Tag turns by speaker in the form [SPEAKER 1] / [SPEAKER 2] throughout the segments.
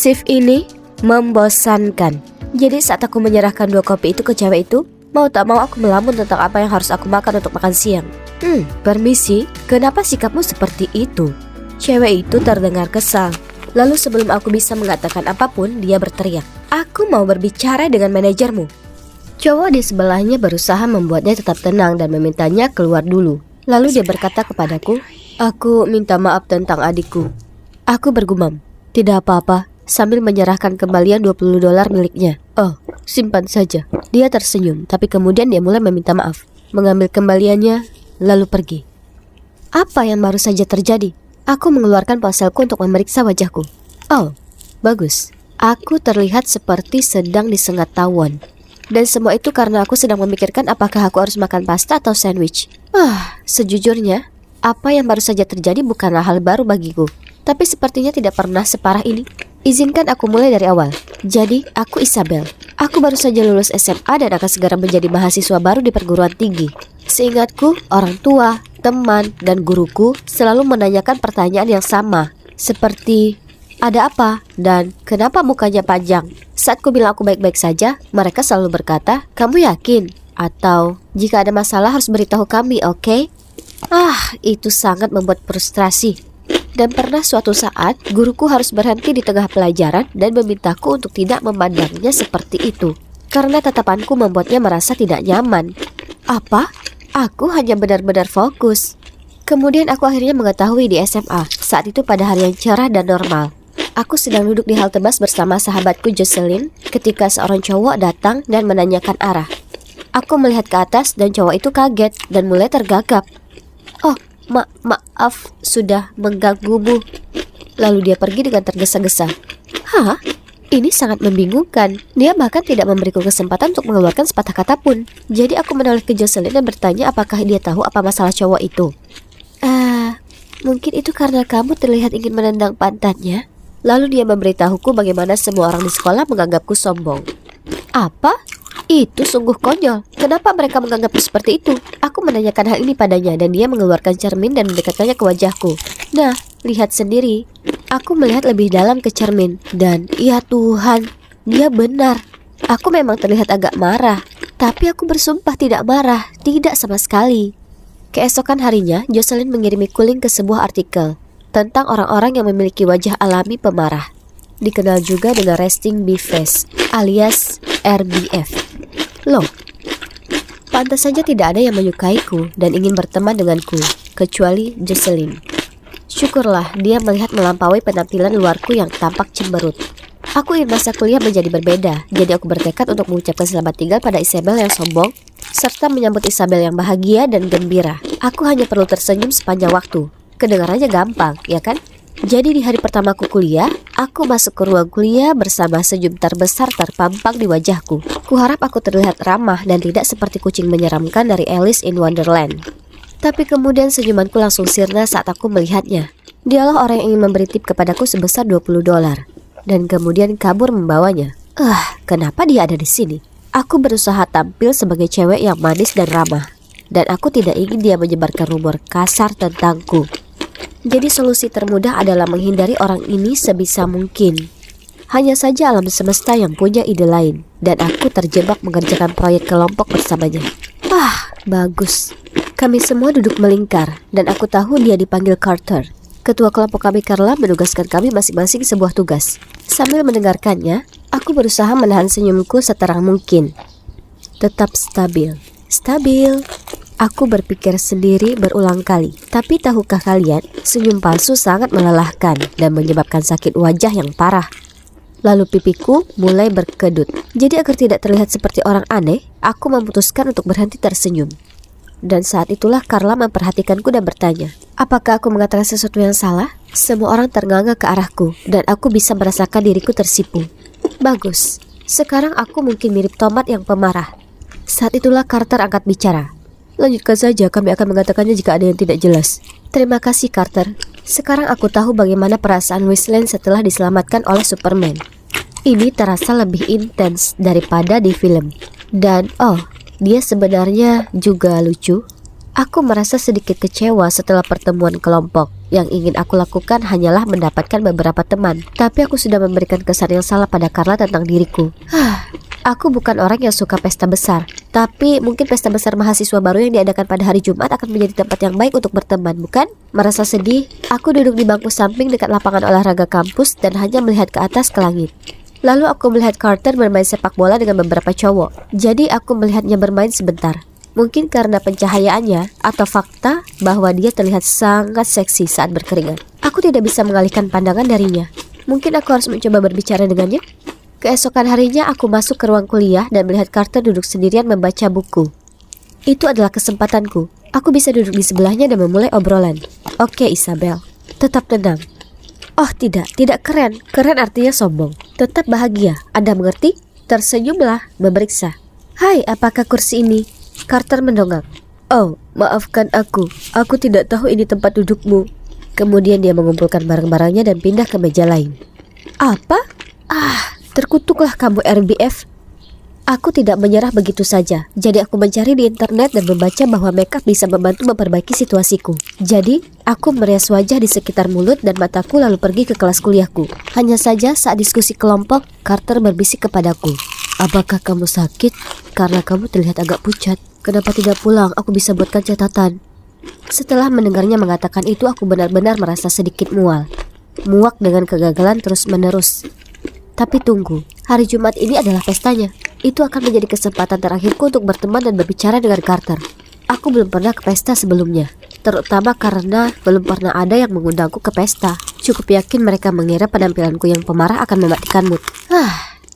[SPEAKER 1] Shift ini membosankan. Jadi saat aku menyerahkan 2 kopi itu ke cewek itu, mau tak mau aku melamun tentang apa yang harus aku makan untuk makan siang. Permisi, kenapa sikapmu seperti itu? Cewek itu terdengar kesal. Lalu sebelum aku bisa mengatakan apapun, dia berteriak, "Aku mau berbicara dengan manajermu." Cowok di sebelahnya berusaha membuatnya tetap tenang dan memintanya keluar dulu. Lalu dia berkata kepadaku, "Aku minta maaf tentang adikku." Aku bergumam, "Tidak apa-apa," sambil menyerahkan kembalian $20 miliknya. "Oh, simpan saja." Dia tersenyum, tapi kemudian dia mulai meminta maaf, mengambil kembaliannya, lalu pergi. Apa yang baru saja terjadi? Aku mengeluarkan ponselku untuk memeriksa wajahku. Oh, bagus. Aku terlihat seperti sedang disengat tawon. Dan semua itu karena aku sedang memikirkan apakah aku harus makan pasta atau sandwich. Sejujurnya, apa yang baru saja terjadi bukanlah hal baru bagiku. Tapi sepertinya tidak pernah separah ini. Izinkan aku mulai dari awal. Jadi, aku Isabel. Aku baru saja lulus SMA dan akan segera menjadi mahasiswa baru di perguruan tinggi. Seingatku, orang tua, teman, dan guruku selalu menanyakan pertanyaan yang sama. Seperti, ada apa? Dan kenapa mukanya panjang? Saat ku bilang aku baik-baik saja, mereka selalu berkata, "Kamu yakin?" Atau, "Jika ada masalah harus beritahu kami, oke?" Itu sangat membuat frustrasi. Dan pernah suatu saat, guruku harus berhenti di tengah pelajaran dan memintaku untuk tidak memandangnya seperti itu. Karena tatapanku membuatnya merasa tidak nyaman. Apa? Aku hanya benar-benar fokus. Kemudian aku akhirnya mengetahui di SMA, saat itu pada hari yang cerah dan normal. Aku sedang duduk di halte bus bersama sahabatku Jocelyn ketika seorang cowok datang dan menanyakan arah. Aku melihat ke atas dan cowok itu kaget dan mulai tergagap. "Oh, maaf sudah mengganggumu." Lalu dia pergi dengan tergesa-gesa. Ini sangat membingungkan. Dia bahkan tidak memberiku kesempatan untuk mengeluarkan sepatah kata pun. Jadi aku menoleh ke Jocelyn dan bertanya apakah dia tahu apa masalah cowok itu. Mungkin itu karena kamu terlihat ingin menendang pantatnya." Lalu dia memberitahuku bagaimana semua orang di sekolah menganggapku sombong. Apa? Itu sungguh konyol. Kenapa mereka menganggapku seperti itu? Aku menanyakan hal ini padanya dan dia mengeluarkan cermin dan mendekatkannya ke wajahku. Nah, lihat sendiri. Aku melihat lebih dalam ke cermin dan ya Tuhan, dia benar. Aku memang terlihat agak marah, tapi aku bersumpah tidak marah, tidak sama sekali. Keesokan harinya, Jocelyn mengirimiku link ke sebuah artikel tentang orang-orang yang memiliki wajah alami pemarah, dikenal juga dengan resting bitch face alias RBF. Loh, pantas saja tidak ada yang menyukaiku dan ingin berteman denganku, kecuali Jocelyn. Syukurlah dia melihat melampaui penampilan luarku yang tampak cemberut. Aku ingin masa kuliah menjadi berbeda, jadi aku bertekad untuk mengucapkan selamat tinggal pada Isabel yang sombong, serta menyambut Isabel yang bahagia dan gembira. Aku hanya perlu tersenyum sepanjang waktu. Kedengarannya gampang, ya kan? Jadi di hari pertamaku kuliah, aku masuk ke ruang kuliah bersama senyum terbesar terpampang di wajahku. Kuharap aku terlihat ramah dan tidak seperti kucing menyeramkan dari Alice in Wonderland. Tapi kemudian senyumanku langsung sirna saat aku melihatnya. Dialah orang yang ingin memberi tip kepadaku sebesar $20 dan kemudian kabur membawanya. Kenapa dia ada di sini? Aku berusaha tampil sebagai cewek yang manis dan ramah, dan aku tidak ingin dia menyebarkan rumor kasar tentangku. Jadi solusi termudah adalah menghindari orang ini sebisa mungkin. Hanya saja alam semesta yang punya ide lain, dan aku terjebak mengerjakan proyek kelompok bersamanya. Bagus. Kami semua duduk melingkar, dan aku tahu dia dipanggil Carter. Ketua kelompok kami Carla menugaskan kami masing-masing sebuah tugas. Sambil mendengarkannya, aku berusaha menahan senyumku seterang mungkin. Tetap stabil. Stabil. Aku berpikir sendiri berulang kali. Tapi tahukah kalian, senyum palsu sangat melelahkan dan menyebabkan sakit wajah yang parah. Lalu pipiku mulai berkedut. Jadi agar tidak terlihat seperti orang aneh, aku memutuskan untuk berhenti tersenyum. Dan saat itulah Carla memperhatikanku dan bertanya, apakah aku mengatakan sesuatu yang salah? Semua orang ternganga ke arahku, dan aku bisa merasakan diriku tersipu. Bagus, sekarang aku mungkin mirip tomat yang pemarah. Saat itulah Carter angkat bicara. Lanjutkan saja, kami akan mengatakannya jika ada yang tidak jelas. Terima kasih Carter. Sekarang aku tahu bagaimana perasaan Wasteland setelah diselamatkan oleh Superman. Ini terasa lebih intens daripada di film. Dan dia sebenarnya juga lucu. Aku merasa sedikit kecewa setelah pertemuan kelompok. Yang ingin aku lakukan hanyalah mendapatkan beberapa teman. Tapi aku sudah memberikan kesan yang salah pada Carla tentang diriku. Aku bukan orang yang suka pesta besar. Tapi mungkin pesta besar mahasiswa baru yang diadakan pada hari Jumat akan menjadi tempat yang baik untuk berteman, bukan? Merasa sedih, aku duduk di bangku samping dekat lapangan olahraga kampus dan hanya melihat ke atas ke langit. Lalu aku melihat Carter bermain sepak bola dengan beberapa cowok. Jadi aku melihatnya bermain sebentar. Mungkin karena pencahayaannya atau fakta bahwa dia terlihat sangat seksi saat berkeringat. Aku tidak bisa mengalihkan pandangan darinya. Mungkin aku harus mencoba berbicara dengannya. Keesokan harinya aku masuk ke ruang kuliah dan melihat Carter duduk sendirian membaca buku. Itu adalah kesempatanku. Aku bisa duduk di sebelahnya dan memulai obrolan. Oke, Isabel, tetap tenang. Oh tidak keren. Keren artinya sombong. Tetap bahagia, Anda mengerti? Tersenyumlah, memeriksa. Hai, apakah kursi ini? Carter mendongak. Oh, maafkan aku tidak tahu ini tempat dudukmu. Kemudian dia mengumpulkan barang-barangnya dan pindah ke meja lain. Apa? Terkutuklah kamu RBF. Aku tidak menyerah begitu saja. Jadi aku mencari di internet dan membaca bahwa makeup bisa membantu memperbaiki situasiku. Jadi, aku merias wajah di sekitar mulut dan mataku lalu pergi ke kelas kuliahku. Hanya saja saat diskusi kelompok, Carter berbisik kepadaku. Apakah kamu sakit? Karena kamu terlihat agak pucat. Kenapa tidak pulang? Aku bisa buatkan catatan. Setelah mendengarnya mengatakan itu, aku benar-benar merasa sedikit mual. Muak dengan kegagalan terus-menerus. Tapi tunggu, hari Jumat ini adalah pestanya. Itu akan menjadi kesempatan terakhirku untuk berteman dan berbicara dengan Carter. Aku belum pernah ke pesta sebelumnya, terutama karena belum pernah ada yang mengundangku ke pesta. Cukup yakin mereka mengira penampilanku yang pemarah akan mematikan mood.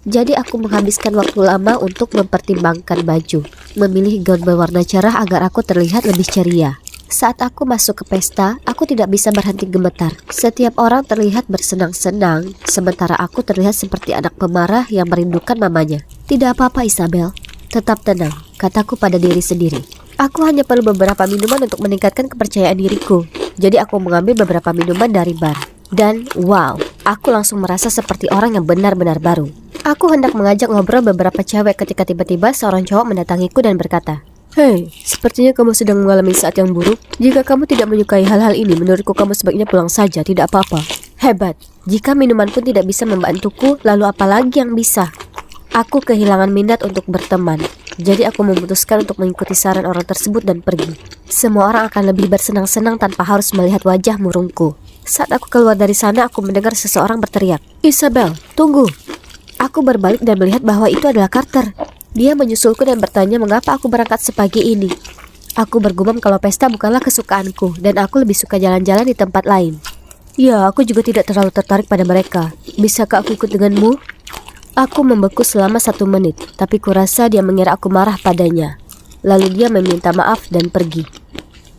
[SPEAKER 1] Jadi aku menghabiskan waktu lama untuk mempertimbangkan baju, memilih gaun berwarna cerah agar aku terlihat lebih ceria. Saat aku masuk ke pesta, aku tidak bisa berhenti gemetar. Setiap orang terlihat bersenang-senang, sementara aku terlihat seperti anak pemarah yang merindukan mamanya. Tidak apa-apa, Isabel. Tetap tenang, kataku pada diri sendiri. Aku hanya perlu beberapa minuman untuk meningkatkan kepercayaan diriku. Jadi aku mengambil beberapa minuman dari bar. Dan wow, aku langsung merasa seperti orang yang benar-benar baru. Aku hendak mengajak ngobrol beberapa cewek ketika tiba-tiba seorang cowok mendatangiku dan berkata, Hei, sepertinya kamu sedang mengalami saat yang buruk. Jika kamu tidak menyukai hal-hal ini, menurutku kamu sebaiknya pulang saja, tidak apa-apa. Hebat, jika minuman pun tidak bisa membantuku, lalu apa lagi yang bisa? Aku kehilangan minat untuk berteman. Jadi aku memutuskan untuk mengikuti saran orang tersebut dan pergi. Semua orang akan lebih bersenang-senang tanpa harus melihat wajah murungku. Saat aku keluar dari sana, aku mendengar seseorang berteriak, Isabel, tunggu. Aku berbalik dan melihat bahwa itu adalah Carter. Dia menyusulku dan bertanya mengapa aku berangkat sepagi ini. Aku bergumam kalau pesta bukanlah kesukaanku dan aku lebih suka jalan-jalan di tempat lain. Ya, aku juga tidak terlalu tertarik pada mereka. Bisakah aku ikut denganmu? Aku membeku selama 1 menit, tapi kurasa dia mengira aku marah padanya. Lalu dia meminta maaf dan pergi.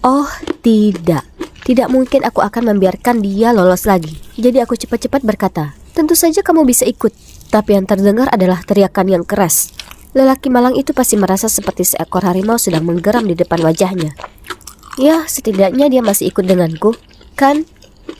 [SPEAKER 1] Oh, tidak. Tidak mungkin aku akan membiarkan dia lolos lagi. Jadi aku cepat-cepat berkata, tentu saja kamu bisa ikut. Tapi yang terdengar adalah teriakan yang keras. Lelaki malang itu pasti merasa seperti seekor harimau sedang menggeram di depan wajahnya. Ya, setidaknya dia masih ikut denganku, kan?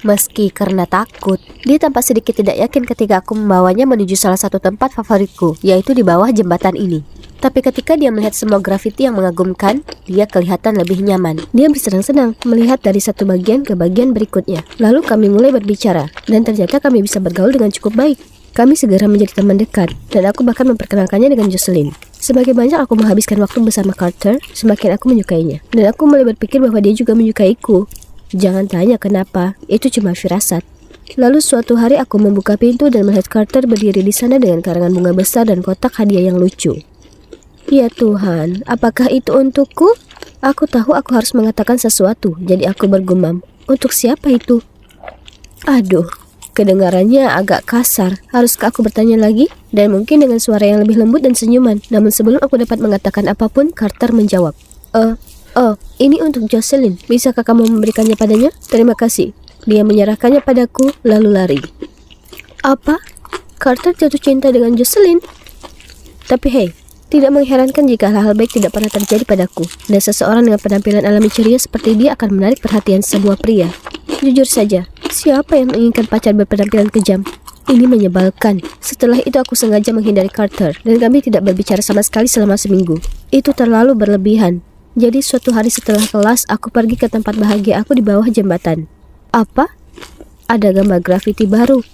[SPEAKER 1] Meski karena takut, dia tampak sedikit tidak yakin ketika aku membawanya menuju salah satu tempat favoritku, yaitu di bawah jembatan ini. Tapi ketika dia melihat semua grafiti yang mengagumkan, dia kelihatan lebih nyaman. Dia bersenang-senang melihat dari satu bagian ke bagian berikutnya. Lalu kami mulai berbicara, dan ternyata kami bisa bergaul dengan cukup baik. Kami segera menjadi teman dekat, dan aku bahkan memperkenalkannya dengan Jocelyn. Semakin banyak aku menghabiskan waktu bersama Carter, semakin aku menyukainya. Dan aku mulai berpikir bahwa dia juga menyukaiku. Jangan tanya kenapa, itu cuma firasat. Lalu suatu hari aku membuka pintu dan melihat Carter berdiri di sana dengan karangan bunga besar dan kotak hadiah yang lucu. Ya Tuhan, apakah itu untukku? Aku tahu aku harus mengatakan sesuatu, jadi aku bergumam. Untuk siapa itu? Aduh, kedengarannya agak kasar. Haruskah aku bertanya lagi? Dan mungkin dengan suara yang lebih lembut dan senyuman. Namun sebelum aku dapat mengatakan apapun, Carter menjawab. Ini untuk Jocelyn. Bisakah kamu memberikannya padanya? Terima kasih. Dia menyerahkannya padaku, lalu lari. Apa? Carter jatuh cinta dengan Jocelyn? Tapi hey, tidak mengherankan jika hal-hal baik tidak pernah terjadi padaku. Dan seseorang dengan penampilan alami ceria seperti dia akan menarik perhatian semua pria. Jujur saja, siapa yang menginginkan pacar berpenampilan kejam? Ini menyebalkan. Setelah itu aku sengaja menghindari Carter, dan kami tidak berbicara sama sekali selama seminggu. Itu terlalu berlebihan. Jadi suatu hari setelah kelas, aku pergi ke tempat bahagia aku di bawah jembatan. Apa? Ada gambar grafiti baru.